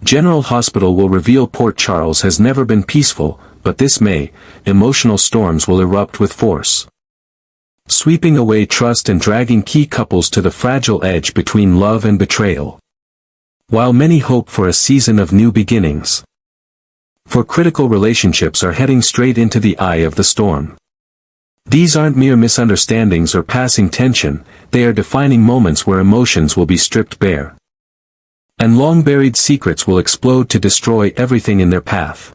General Hospital will reveal Port Charles has never been peaceful, but this May, emotional storms will erupt with force, sweeping away trust and dragging key couples to the fragile edge between love and betrayal. While many hope for a season of new beginnings, for critical relationships are heading straight into the eye of the storm. These aren't mere misunderstandings or passing tension, they are defining moments where emotions will be stripped bare, and long-buried secrets will explode to destroy everything in their path.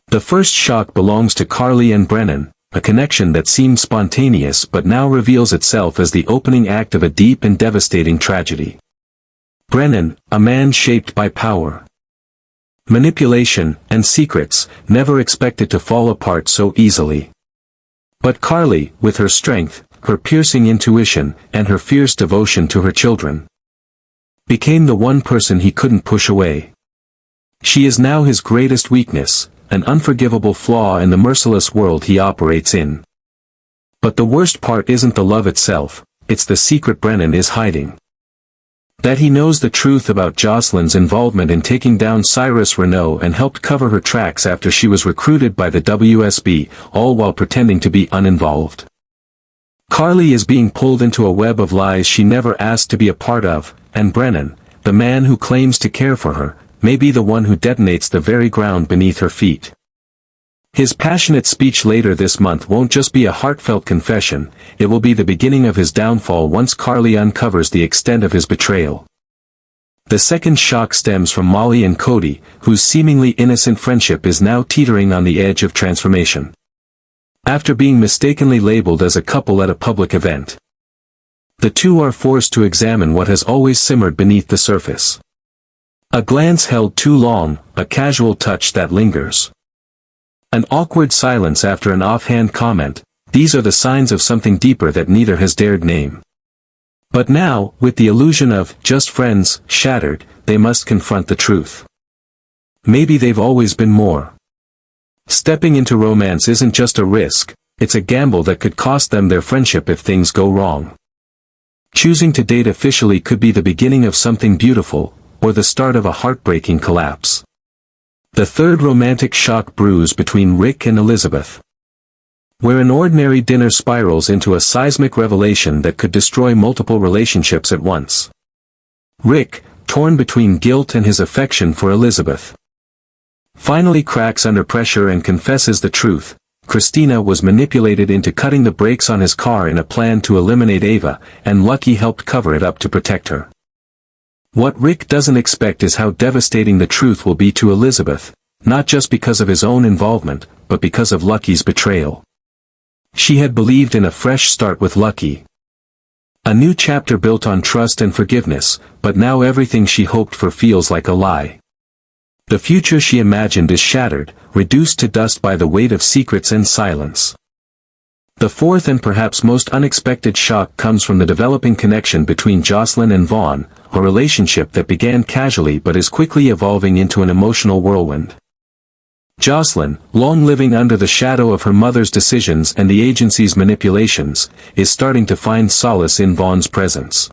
The first shock belongs to Carly and Brennan, a connection that seemed spontaneous but now reveals itself as the opening act of a deep and devastating tragedy. Brennan, a man shaped by power, manipulation, and secrets, never expected to fall apart so easily. But Carly, with her strength, her piercing intuition, and her fierce devotion to her children, became the one person he couldn't push away. She is now his greatest weakness, an unforgivable flaw in the merciless world he operates in. But the worst part isn't the love itself, it's the secret Brennan is hiding. That he knows the truth about Jocelyn's involvement in taking down Cyrus Renault and helped cover her tracks after she was recruited by the WSB, all while pretending to be uninvolved. Carly is being pulled into a web of lies she never asked to be a part of, and Brennan, the man who claims to care for her, may be the one who detonates the very ground beneath her feet. His passionate speech later this month won't just be a heartfelt confession, it will be the beginning of his downfall once Carly uncovers the extent of his betrayal. The second shock stems from Molly and Cody, whose seemingly innocent friendship is now teetering on the edge of transformation, after being mistakenly labeled as a couple at a public event. The two are forced to examine what has always simmered beneath the surface. A glance held too long, a casual touch that lingers, an awkward silence after an offhand comment, these are the signs of something deeper that neither has dared name. But now, with the illusion of just friends shattered, they must confront the truth. Maybe they've always been more. Stepping into romance isn't just a risk, it's a gamble that could cost them their friendship if things go wrong. Choosing to date officially could be the beginning of something beautiful, or the start of a heartbreaking collapse. The third romantic shock brews between Rick and Elizabeth, where an ordinary dinner spirals into a seismic revelation that could destroy multiple relationships at once. Rick, torn between guilt and his affection for Elizabeth, finally cracks under pressure and confesses the truth. Christina was manipulated into cutting the brakes on his car in a plan to eliminate Ava, and Lucky helped cover it up to protect her. What Rick doesn't expect is how devastating the truth will be to Elizabeth, not just because of his own involvement, but because of Lucky's betrayal. She had believed in a fresh start with Lucky, a new chapter built on trust and forgiveness, but now everything she hoped for feels like a lie. The future she imagined is shattered, reduced to dust by the weight of secrets and silence. The fourth and perhaps most unexpected shock comes from the developing connection between Jocelyn and Vaughn, a relationship that began casually but is quickly evolving into an emotional whirlwind. Jocelyn, long living under the shadow of her mother's decisions and the agency's manipulations, is starting to find solace in Vaughn's presence.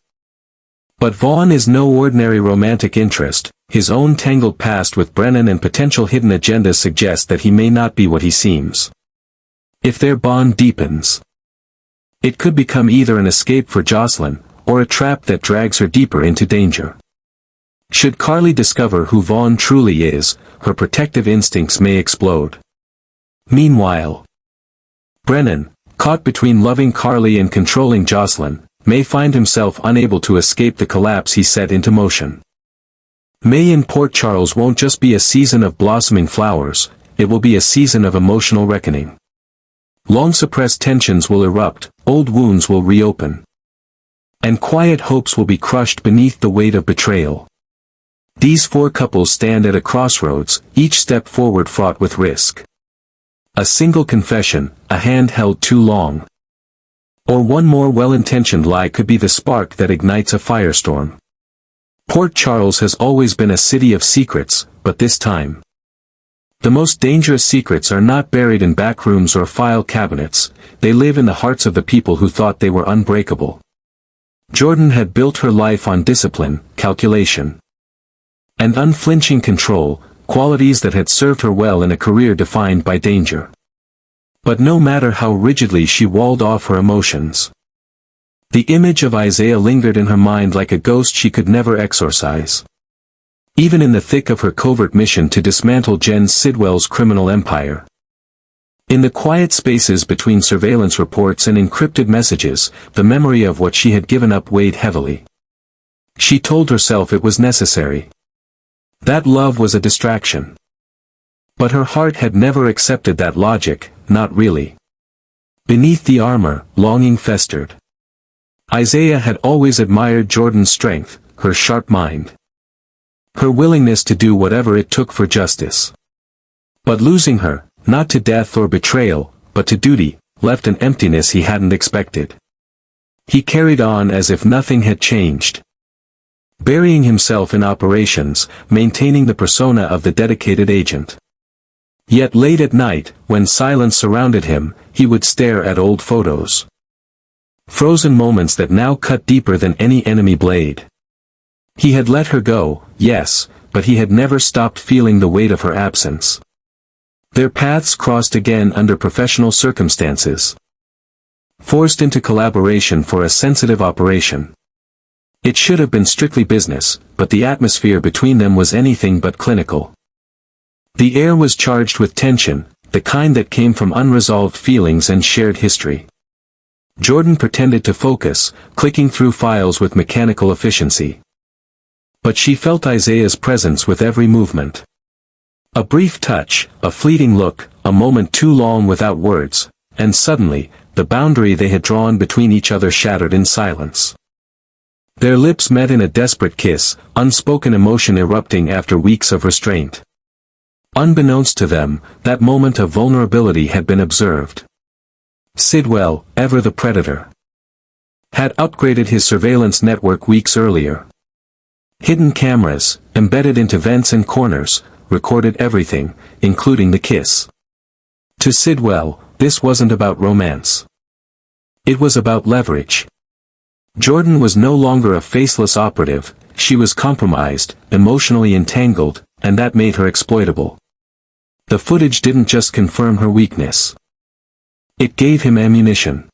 But Vaughn is no ordinary romantic interest, his own tangled past with Brennan and potential hidden agendas suggest that he may not be what he seems. If their bond deepens, it could become either an escape for Jocelyn, or a trap that drags her deeper into danger. Should Carly discover who Vaughn truly is, her protective instincts may explode. Meanwhile, Brennan, caught between loving Carly and controlling Jocelyn, may find himself unable to escape the collapse he set into motion. May in Port Charles won't just be a season of blossoming flowers, it will be a season of emotional reckoning. Long-suppressed tensions will erupt, old wounds will reopen, and quiet hopes will be crushed beneath the weight of betrayal. These four couples stand at a crossroads, each step forward fraught with risk. A single confession, a hand held too long, or one more well-intentioned lie could be the spark that ignites a firestorm. Port Charles has always been a city of secrets, but this time, the most dangerous secrets are not buried in back rooms or file cabinets, they live in the hearts of the people who thought they were unbreakable. Jordan had built her life on discipline, calculation, and unflinching control, qualities that had served her well in a career defined by danger. But no matter how rigidly she walled off her emotions, the image of Isaiah lingered in her mind like a ghost she could never exorcise. Even in the thick of her covert mission to dismantle Jen Sidwell's criminal empire. In the quiet spaces between surveillance reports and encrypted messages, the memory of what she had given up weighed heavily. She told herself it was necessary. That love was a distraction. But her heart had never accepted that logic, not really. Beneath the armor, longing festered. Isaiah had always admired Jordan's strength, her sharp mind. Her willingness to do whatever it took for justice. But losing her, not to death or betrayal, but to duty, left an emptiness he hadn't expected. He carried on as if nothing had changed. Burying himself in operations, maintaining the persona of the dedicated agent. Yet late at night, when silence surrounded him, he would stare at old photos. Frozen moments that now cut deeper than any enemy blade. He had let her go, yes, but he had never stopped feeling the weight of her absence. Their paths crossed again under professional circumstances. Forced into collaboration for a sensitive operation. It should have been strictly business, but the atmosphere between them was anything but clinical. The air was charged with tension, the kind that came from unresolved feelings and shared history. Jordan pretended to focus, clicking through files with mechanical efficiency. But she felt Isaiah's presence with every movement. A brief touch, a fleeting look, a moment too long without words, and suddenly, the boundary they had drawn between each other shattered in silence. Their lips met in a desperate kiss, unspoken emotion erupting after weeks of restraint. Unbeknownst to them, that moment of vulnerability had been observed. Sidwell, ever the predator, had upgraded his surveillance network weeks earlier. Hidden cameras, embedded into vents and corners, recorded everything, including the kiss. To Sidwell, this wasn't about romance. It was about leverage. Jordan was no longer a faceless operative, she was compromised, emotionally entangled, and that made her exploitable. The footage didn't just confirm her weakness. It gave him ammunition.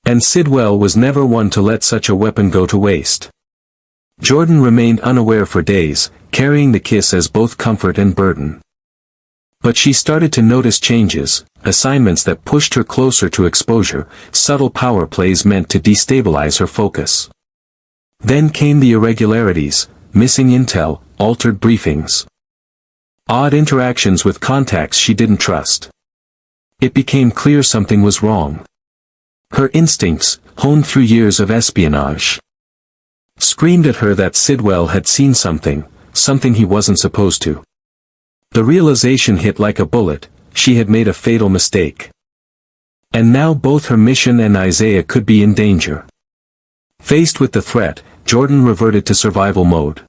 And Sidwell was never one to let such a weapon go to waste. Jordan remained unaware for days, carrying the kiss as both comfort and burden. But she started to notice changes, assignments that pushed her closer to exposure, subtle power plays meant to destabilize her focus. Then came the irregularities, missing intel, altered briefings. Odd interactions with contacts she didn't trust. It became clear something was wrong. Her instincts, honed through years of espionage, screamed at her that Sidwell had seen something he wasn't supposed to. The realization hit like a bullet, she had made a fatal mistake. And now both her mission and Isaiah could be in danger. Faced with the threat, Jordan reverted to survival mode.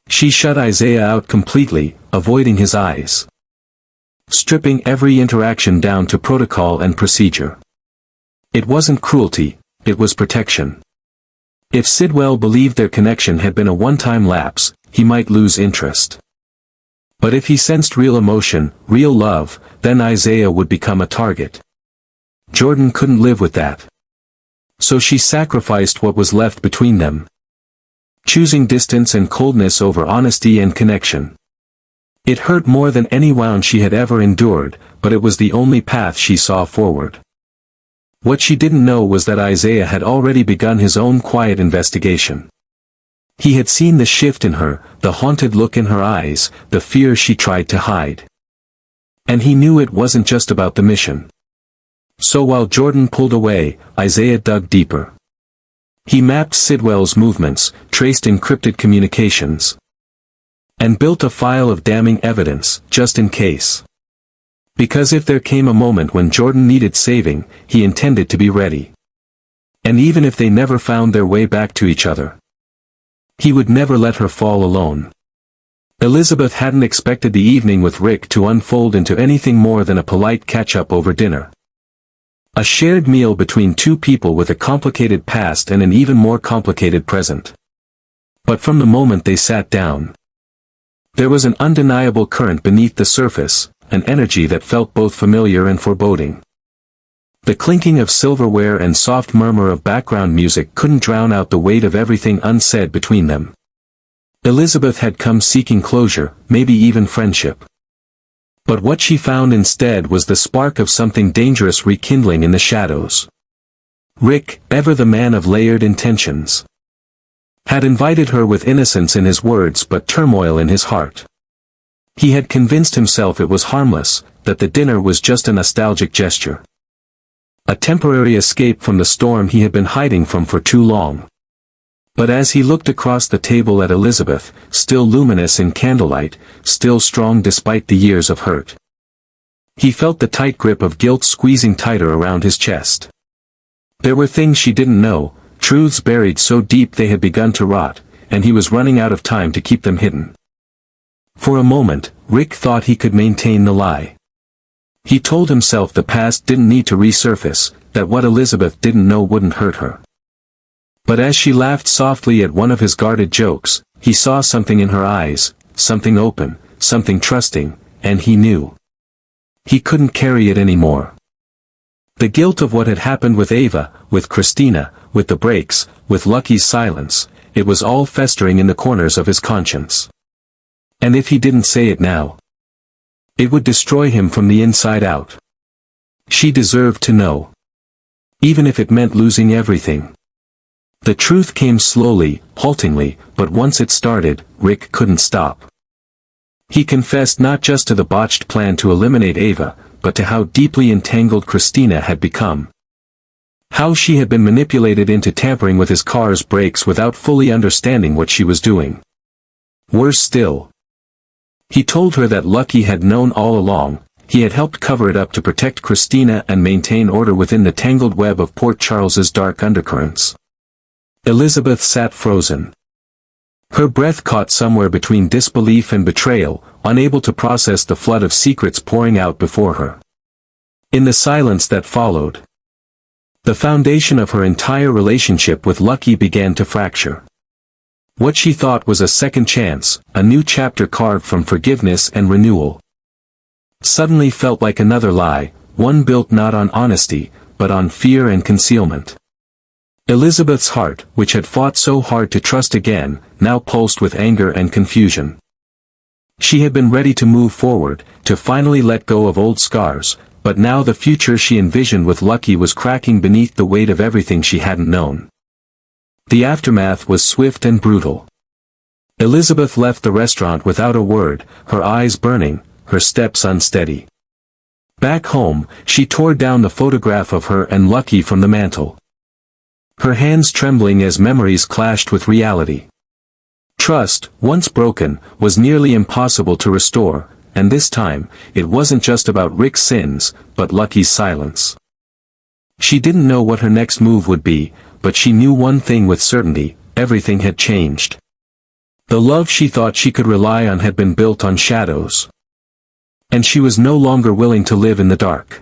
She shut Isaiah out completely, avoiding his eyes. Stripping every interaction down to protocol and procedure. It wasn't cruelty, it was protection. If Sidwell believed their connection had been a one-time lapse, he might lose interest. But if he sensed real emotion, real love, then Isaiah would become a target. Jordan couldn't live with that. So she sacrificed what was left between them. Choosing distance and coldness over honesty and connection. It hurt more than any wound she had ever endured, but it was the only path she saw forward. What she didn't know was that Isaiah had already begun his own quiet investigation. He had seen the shift in her, the haunted look in her eyes, the fear she tried to hide. And he knew it wasn't just about the mission. So while Jordan pulled away, Isaiah dug deeper. He mapped Sidwell's movements, traced encrypted communications, and built a file of damning evidence, just in case. Because if there came a moment when Jordan needed saving, he intended to be ready. And even if they never found their way back to each other, he would never let her fall alone. Elizabeth hadn't expected the evening with Rick to unfold into anything more than a polite catch-up over dinner. A shared meal between two people with a complicated past and an even more complicated present. But from the moment they sat down, There was an undeniable current beneath the surface, an energy that felt both familiar and foreboding. The clinking of silverware and soft murmur of background music couldn't drown out the weight of everything unsaid between them. Elizabeth had come seeking closure, maybe even friendship. But what she found instead was the spark of something dangerous rekindling in the shadows. Rick, ever the man of layered intentions, had invited her with innocence in his words but turmoil in his heart. He had convinced himself it was harmless, that the dinner was just a nostalgic gesture. A temporary escape from the storm he had been hiding from for too long. But as he looked across the table at Elizabeth, still luminous in candlelight, still strong despite the years of hurt, he felt the tight grip of guilt squeezing tighter around his chest. There were things she didn't know, truths buried so deep they had begun to rot, and he was running out of time to keep them hidden. For a moment, Rick thought he could maintain the lie. He told himself the past didn't need to resurface, that what Elizabeth didn't know wouldn't hurt her. But as she laughed softly at one of his guarded jokes, he saw something in her eyes, something open, something trusting, and he knew. He couldn't carry it anymore. The guilt of what had happened with Ava, with Christina, with the breaks, with Lucky's silence, it was all festering in the corners of his conscience. And if he didn't say it now, it would destroy him from the inside out. She deserved to know. Even if it meant losing everything. The truth came slowly, haltingly, but once it started, Rick couldn't stop. He confessed not just to the botched plan to eliminate Ava, but to how deeply entangled Christina had become. How she had been manipulated into tampering with his car's brakes without fully understanding what she was doing. Worse still, he told her that Lucky had known all along, he had helped cover it up to protect Christina and maintain order within the tangled web of Port Charles's dark undercurrents. Elizabeth sat frozen. Her breath caught somewhere between disbelief and betrayal, unable to process the flood of secrets pouring out before her. In the silence that followed, the foundation of her entire relationship with Lucky began to fracture. What she thought was a second chance, a new chapter carved from forgiveness and renewal, suddenly felt like another lie, one built not on honesty, but on fear and concealment. Elizabeth's heart, which had fought so hard to trust again, now pulsed with anger and confusion. She had been ready to move forward, to finally let go of old scars, but now the future she envisioned with Lucky was cracking beneath the weight of everything she hadn't known. The aftermath was swift and brutal. Elizabeth left the restaurant without a word, her eyes burning, her steps unsteady. Back home, she tore down the photograph of her and Lucky from the mantel. Her hands trembling as memories clashed with reality. Trust, once broken, was nearly impossible to restore, and this time, it wasn't just about Rick's sins, but Lucky's silence. She didn't know what her next move would be, but she knew one thing with certainty, everything had changed. The love she thought she could rely on had been built on shadows. And she was no longer willing to live in the dark.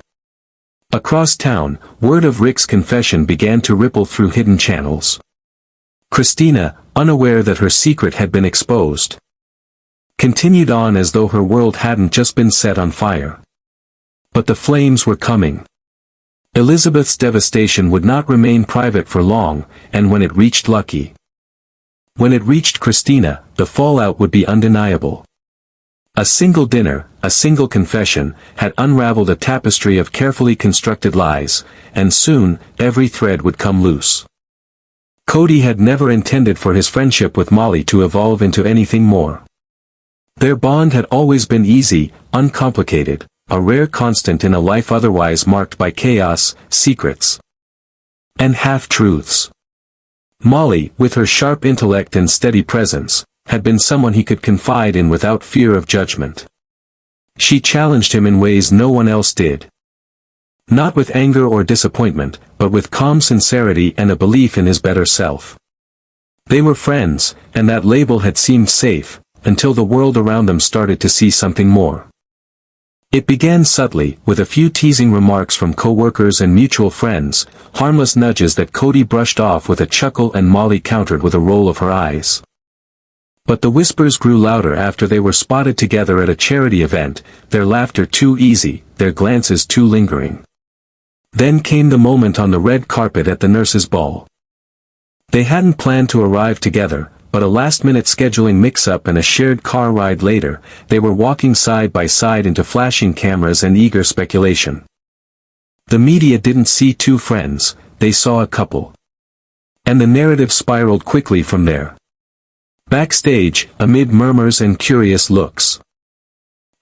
Across town, word of Rick's confession began to ripple through hidden channels. Christina, unaware that her secret had been exposed, continued on as though her world hadn't just been set on fire. But the flames were coming. Elizabeth's devastation would not remain private for long, and when it reached Lucky, when it reached Christina, the fallout would be undeniable. A single dinner, a single confession, had unraveled a tapestry of carefully constructed lies, and soon, every thread would come loose. Cody had never intended for his friendship with Molly to evolve into anything more. Their bond had always been easy, uncomplicated, a rare constant in a life otherwise marked by chaos, secrets, and half-truths. Molly, with her sharp intellect and steady presence, had been someone he could confide in without fear of judgment. She challenged him in ways no one else did. Not with anger or disappointment, but with calm sincerity and a belief in his better self. They were friends, and that label had seemed safe, until the world around them started to see something more. It began subtly, with a few teasing remarks from co-workers and mutual friends, harmless nudges that Cody brushed off with a chuckle and Molly countered with a roll of her eyes. But the whispers grew louder after they were spotted together at a charity event, their laughter too easy, their glances too lingering. Then came the moment on the red carpet at the nurses' ball. They hadn't planned to arrive together, but a last-minute scheduling mix-up and a shared car ride later, they were walking side by side into flashing cameras and eager speculation. The media didn't see two friends, they saw a couple. And the narrative spiraled quickly from there. Backstage, amid murmurs and curious looks,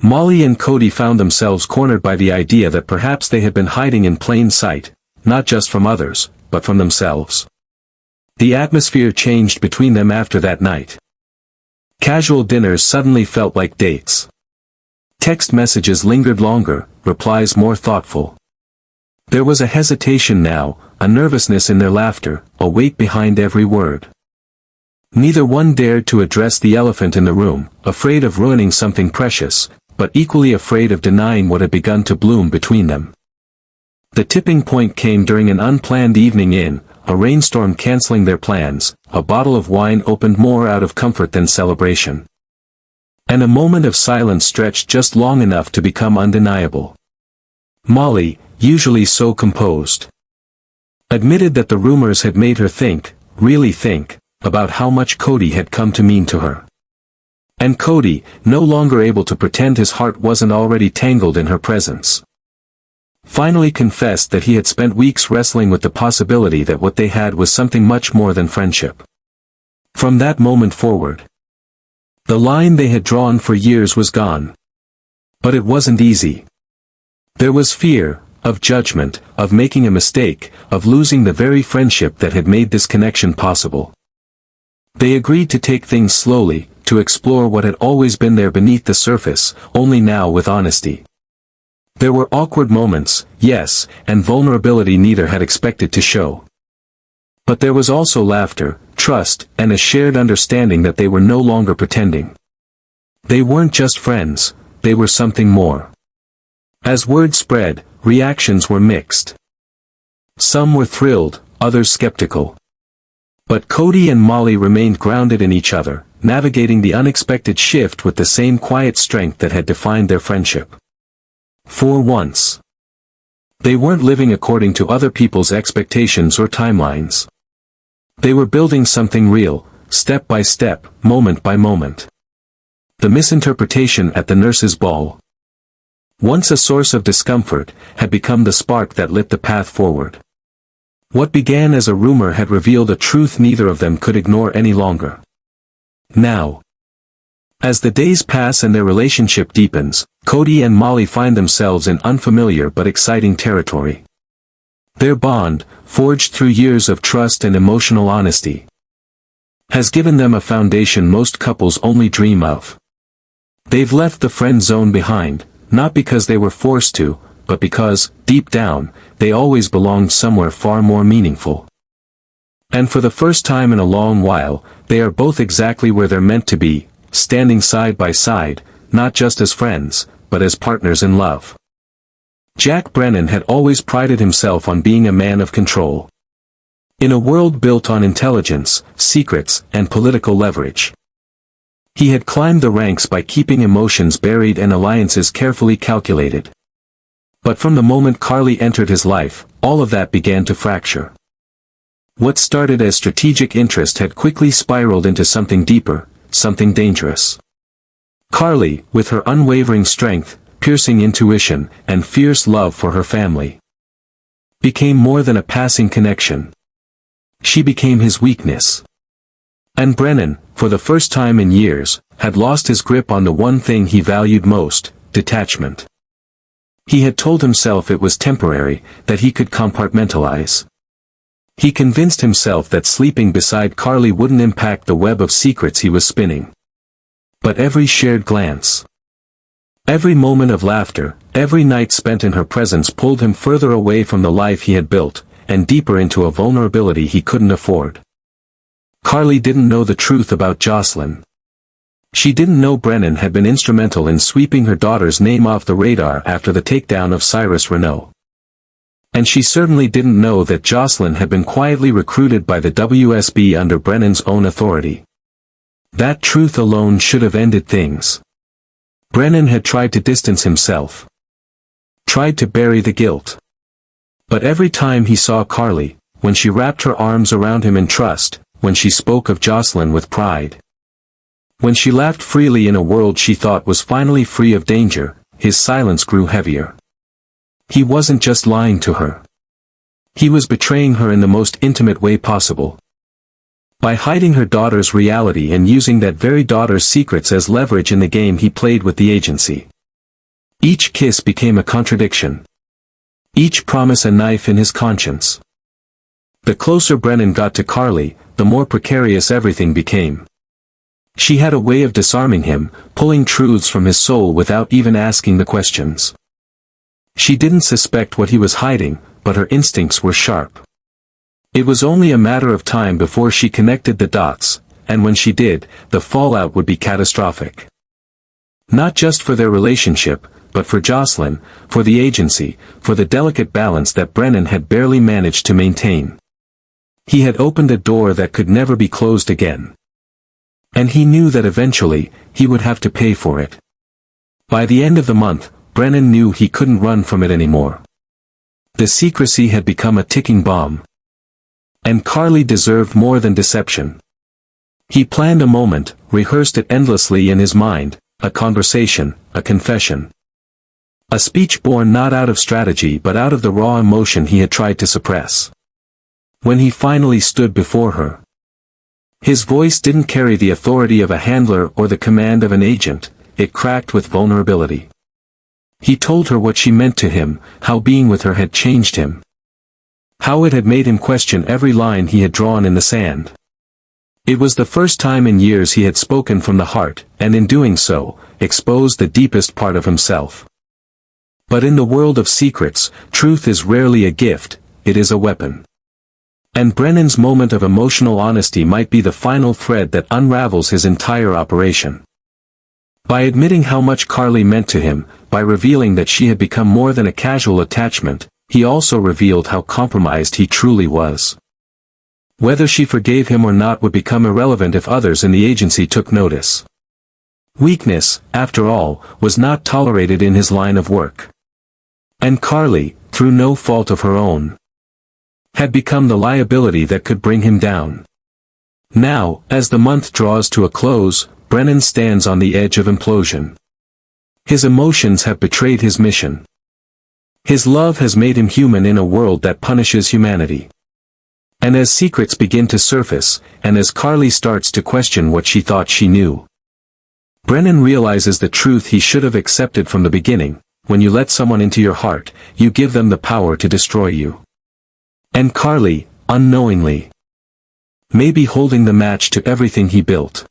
Molly and Cody found themselves cornered by the idea that perhaps they had been hiding in plain sight, not just from others, but from themselves. The atmosphere changed between them after that night. Casual dinners suddenly felt like dates. Text messages lingered longer, replies more thoughtful. There was a hesitation now, a nervousness in their laughter, a weight behind every word. Neither one dared to address the elephant in the room, afraid of ruining something precious, but equally afraid of denying what had begun to bloom between them. The tipping point came during an unplanned evening in, a rainstorm canceling their plans, a bottle of wine opened more out of comfort than celebration. And a moment of silence stretched just long enough to become undeniable. Molly, usually so composed, admitted that the rumors had made her think, really think, about how much Cody had come to mean to her. And Cody, no longer able to pretend his heart wasn't already tangled in her presence, finally confessed that he had spent weeks wrestling with the possibility that what they had was something much more than friendship. From that moment forward, the line they had drawn for years was gone. But it wasn't easy. There was fear, of judgment, of making a mistake, of losing the very friendship that had made this connection possible. They agreed to take things slowly, to explore what had always been there beneath the surface, only now with honesty. There were awkward moments, yes, and vulnerability neither had expected to show. But there was also laughter, trust, and a shared understanding that they were no longer pretending. They weren't just friends, they were something more. As word spread, reactions were mixed. Some were thrilled, others skeptical. But Cody and Molly remained grounded in each other, navigating the unexpected shift with the same quiet strength that had defined their friendship. For once, they weren't living according to other people's expectations or timelines. They were building something real, step by step, moment by moment. The misinterpretation at the nurses' ball, once a source of discomfort, had become the spark that lit the path forward. What began as a rumor had revealed a truth neither of them could ignore any longer. Now, as the days pass and their relationship deepens, Cody and Molly find themselves in unfamiliar but exciting territory. Their bond, forged through years of trust and emotional honesty, has given them a foundation most couples only dream of. They've left the friend zone behind, not because they were forced to, but because, deep down, they always belonged somewhere far more meaningful. And for the first time in a long while, they are both exactly where they're meant to be, standing side by side, not just as friends, but as partners in love. Jack Brennan had always prided himself on being a man of control. In a world built on intelligence, secrets, and political leverage, he had climbed the ranks by keeping emotions buried and alliances carefully calculated. But from the moment Carly entered his life, all of that began to fracture. What started as strategic interest had quickly spiraled into something deeper, something dangerous. Carly, with her unwavering strength, piercing intuition, and fierce love for her family, became more than a passing connection. She became his weakness. And Brennan, for the first time in years, had lost his grip on the one thing he valued most, detachment. He had told himself it was temporary, that he could compartmentalize. He convinced himself that sleeping beside Carly wouldn't impact the web of secrets he was spinning. But every shared glance, every moment of laughter, every night spent in her presence pulled him further away from the life he had built, and deeper into a vulnerability he couldn't afford. Carly didn't know the truth about Jocelyn. She didn't know Brennan had been instrumental in sweeping her daughter's name off the radar after the takedown of Cyrus Renault. And she certainly didn't know that Jocelyn had been quietly recruited by the WSB under Brennan's own authority. That truth alone should have ended things. Brennan had tried to distance himself. Tried to bury the guilt. But every time he saw Carly, when she wrapped her arms around him in trust, when she spoke of Jocelyn with pride, when she laughed freely in a world she thought was finally free of danger, his silence grew heavier. He wasn't just lying to her. He was betraying her in the most intimate way possible. By hiding her daughter's reality and using that very daughter's secrets as leverage in the game he played with the agency. Each kiss became a contradiction. Each promise a knife in his conscience. The closer Brennan got to Carly, the more precarious everything became. She had a way of disarming him, pulling truths from his soul without even asking the questions. She didn't suspect what he was hiding, but her instincts were sharp. It was only a matter of time before she connected the dots, and when she did, the fallout would be catastrophic. Not just for their relationship, but for Jocelyn, for the agency, for the delicate balance that Brennan had barely managed to maintain. He had opened a door that could never be closed again. And he knew that eventually, he would have to pay for it. By the end of the month, Brennan knew he couldn't run from it anymore. The secrecy had become a ticking bomb. And Carly deserved more than deception. He planned a moment, rehearsed it endlessly in his mind, a conversation, a confession. A speech born not out of strategy but out of the raw emotion he had tried to suppress. When he finally stood before her, his voice didn't carry the authority of a handler or the command of an agent, it cracked with vulnerability. He told her what she meant to him, how being with her had changed him. How it had made him question every line he had drawn in the sand. It was the first time in years he had spoken from the heart, and in doing so, exposed the deepest part of himself. But in the world of secrets, truth is rarely a gift, it is a weapon. And Brennan's moment of emotional honesty might be the final thread that unravels his entire operation. By admitting how much Carly meant to him, by revealing that she had become more than a casual attachment, he also revealed how compromised he truly was. Whether she forgave him or not would become irrelevant if others in the agency took notice. Weakness, after all, was not tolerated in his line of work. And Carly, through no fault of her own, had become the liability that could bring him down. Now, as the month draws to a close, Brennan stands on the edge of implosion. His emotions have betrayed his mission. His love has made him human in a world that punishes humanity. And as secrets begin to surface, and as Carly starts to question what she thought she knew, Brennan realizes the truth he should have accepted from the beginning: when you let someone into your heart, you give them the power to destroy you. And Carly, unknowingly, may be holding the match to everything he built.